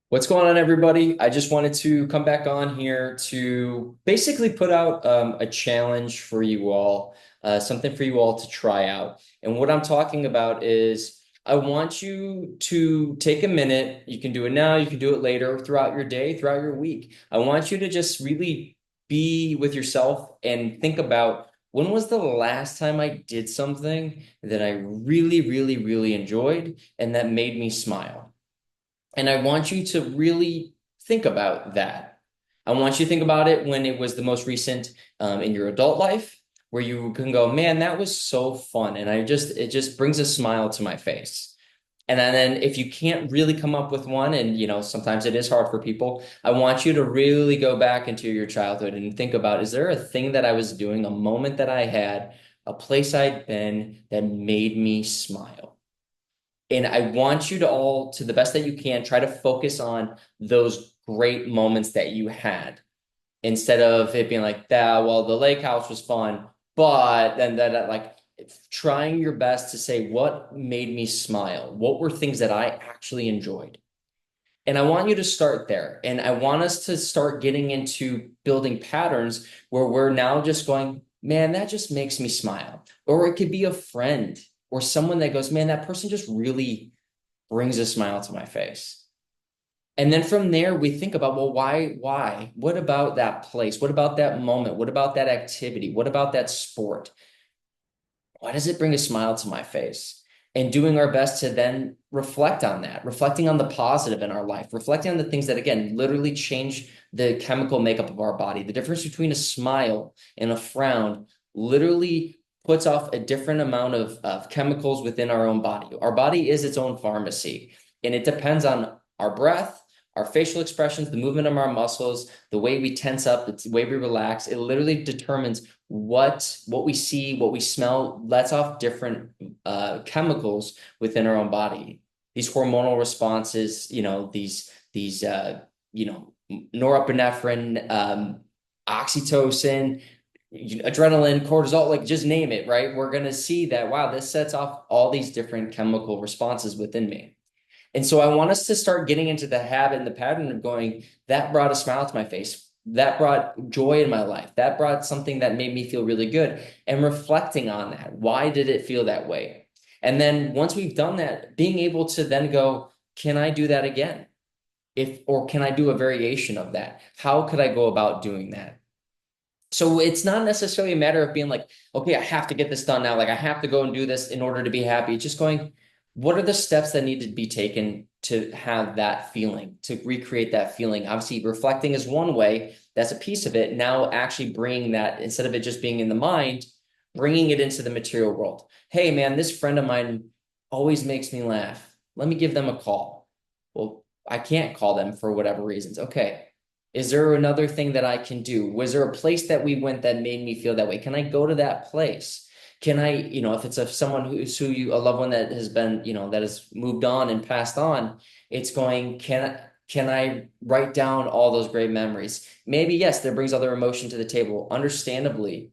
What's going on, everybody? I just wanted to come back on here to basically put out a challenge for you all, something for you all to try out. And what I'm talking about is I want you to take a minute. You can do it now, you can do it later, throughout your day, throughout your week. I want you to just really be with yourself and think about when was the last time I did something that I really, really, really enjoyed and that made me smile. And I want you to really think about that. I want you to think about it when it was the most recent in your adult life, where you can go, man, that was so fun. And it just brings a smile to my face. And then if you can't really come up with one, and sometimes it is hard for people, I want you to really go back into your childhood and think about, is there a thing that I was doing, a moment that I had, a place I'd been that made me smile? And I want you to all, to the best that you can, try to focus on those great moments that you had instead of it being like that. Well, the lake house was fun, but then that like trying your best to say what made me smile. What were things that I actually enjoyed? And I want you to start there. And I want us to start getting into building patterns where we're now just going, man, that just makes me smile. Or it could be a friend or someone that goes, man, that person just really brings a smile to my face. And then from there, we think about, well, why? What about that place? What about that moment? What about that activity? What about that sport? Why does it bring a smile to my face? And doing our best to then reflect on that, reflecting on the positive in our life, reflecting on the things that, again, literally change the chemical makeup of our body. The difference between a smile and a frown literally puts off a different amount of chemicals within our own body. Our body is its own pharmacy, and it depends on our breath, our facial expressions, the movement of our muscles, the way we tense up, the way we relax. It literally determines what we see, what we smell, lets off different chemicals within our own body. These hormonal responses, these norepinephrine, oxytocin, adrenaline, cortisol, like just name it, right? We're gonna see that, wow, this sets off all these different chemical responses within me. And so I want us to start getting into the habit and the pattern of going, that brought a smile to my face. That brought joy in my life. That brought something that made me feel really good. And reflecting on that. Why did it feel that way? And then once we've done that, being able to then go, can I do that again? Or can I do a variation of that? How could I go about doing that? So it's not necessarily a matter of being like, okay, I have to get this done now. Like I have to go and do this in order to be happy. It's just going, what are the steps that need to be taken to have that feeling, to recreate that feeling? Obviously, reflecting is one way. That's a piece of it. Now, actually bringing that, instead of it just being in the mind, bringing it into the material world. Hey, man, this friend of mine always makes me laugh. Let me give them a call. Well, I can't call them for whatever reasons. Okay. Is there another thing that I can do? Was there a place that we went that made me feel that way? Can I go to that place? Can I, if it's someone a loved one that has been, that has moved on and passed on, it's going, can I write down all those great memories? Maybe yes, that brings other emotion to the table, understandably,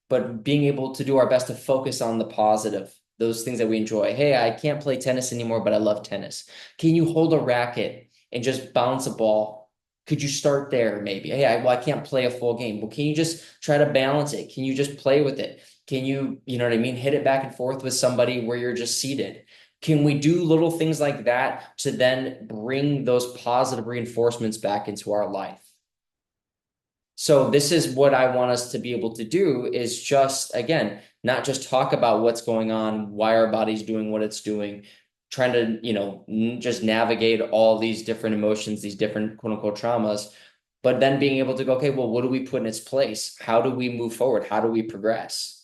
but being able to do our best to focus on the positive, those things that we enjoy. Hey, I can't play tennis anymore, but I love tennis. Can you hold a racket and just bounce a ball? Could you start there maybe? Hey, I can't play a full game. Well, can you just try to balance it? Can you just play with it? Can you know what I mean? Hit it back and forth with somebody where you're just seated. Can we do little things like that to then bring those positive reinforcements back into our life? So this is what I want us to be able to do is just, again, not just talk about what's going on, why our body's doing what it's doing, trying to, just navigate all these different emotions, these different quote unquote traumas, but then being able to go, okay, well, what do we put in its place? How do we move forward? How do we progress?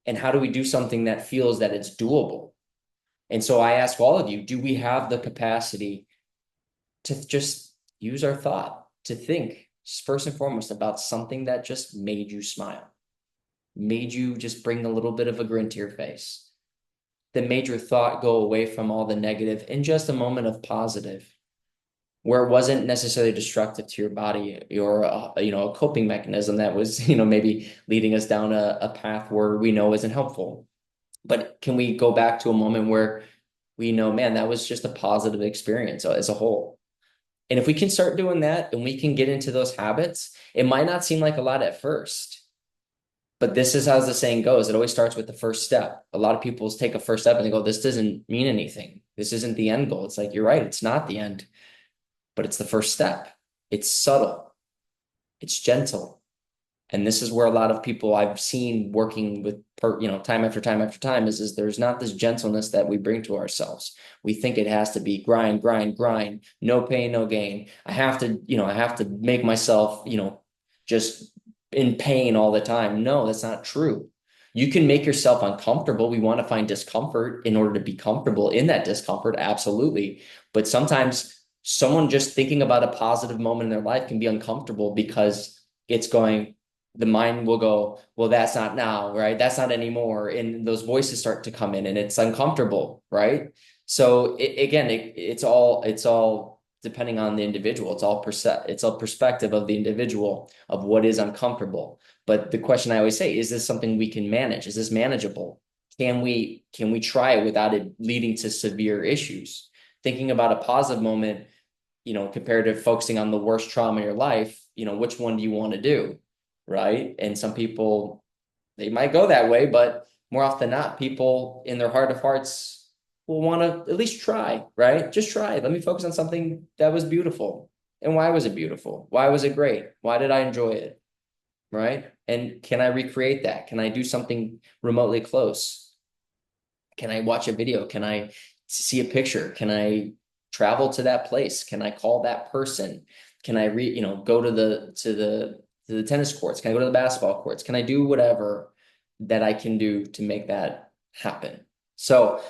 And how do we do something that feels that it's doable? And so I ask all of you, do we have the capacity to just use our thought, to think first and foremost about something that just made you smile, made you just bring a little bit of a grin to your face, that made your thought go away from all the negative in just a moment of positive, where it wasn't necessarily destructive to your body or a coping mechanism that was maybe leading us down a path where we know isn't helpful. But can we go back to a moment where we know, man, that was just a positive experience as a whole? And if we can start doing that and we can get into those habits, it might not seem like a lot at first, but this is how the saying goes. It always starts with the first step. A lot of people take a first step and they go, this doesn't mean anything. This isn't the end goal. It's like, you're right. It's not the end, but it's the first step. It's subtle. It's gentle. And this is where a lot of people I've seen working with, time after time after time is there's not this gentleness that we bring to ourselves. We think it has to be grind, grind, grind, no pain, no gain. I have to make myself, just in pain all the time. No, that's not true. You can make yourself uncomfortable. We want to find discomfort in order to be comfortable in that discomfort. Absolutely. But sometimes someone just thinking about a positive moment in their life can be uncomfortable because it's going, the mind will go, well, that's not now, right? That's not anymore. And those voices start to come in and it's uncomfortable, right? So it's all depending on the individual. It's all perspective of the individual of what is uncomfortable. But the question I always say, is this something we can manage? Is this manageable? Can we try it without it leading to severe issues? Thinking about a positive moment, compared to focusing on the worst trauma in your life, which one do you want to do? Right. And some people, they might go that way, but more often than not, people in their heart of hearts will want to at least try, right? Just try. Let me focus on something that was beautiful. And why was it beautiful? Why was it great? Why did I enjoy it? Right. And can I recreate that? Can I do something remotely close? Can I watch a video? Can I see a picture? Can I travel to that place? Can I call that person? Can I go to the tennis courts? Can I go to the basketball courts? Can I do whatever that I can do to make that happen? So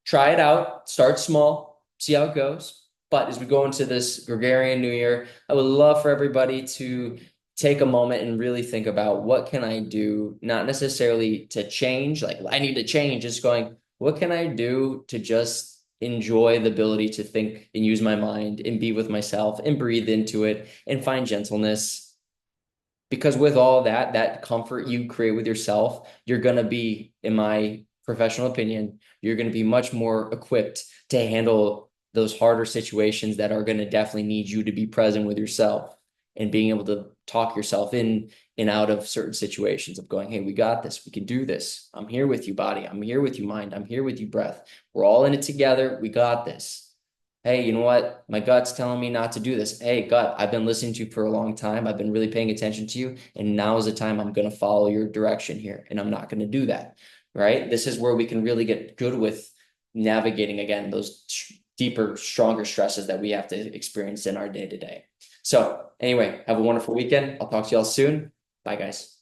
try it out, start small, see how it goes. But as we go into this Gregorian New Year, I would love for everybody to take a moment and really think about what can I do, not necessarily to change, like I need to change, just going, what can I do to just enjoy the ability to think and use my mind and be with myself and breathe into it and find gentleness, because with all that comfort you create with yourself, you're going to be, in my professional opinion, you're going to be much more equipped to handle those harder situations that are going to definitely need you to be present with yourself and being able to talk yourself in and out of certain situations of going, hey, we got this. We can do this. I'm here with you, body. I'm here with you, mind. I'm here with you, breath. We're all in it together. We got this. Hey, you know what? My gut's telling me not to do this. Hey, gut, I've been listening to you for a long time. I've been really paying attention to you. And now is the time I'm going to follow your direction here. And I'm not going to do that. Right? This is where we can really get good with navigating, again, those deeper, stronger stresses that we have to experience in our day to day. So, anyway, have a wonderful weekend. I'll talk to y'all soon. Bye, guys.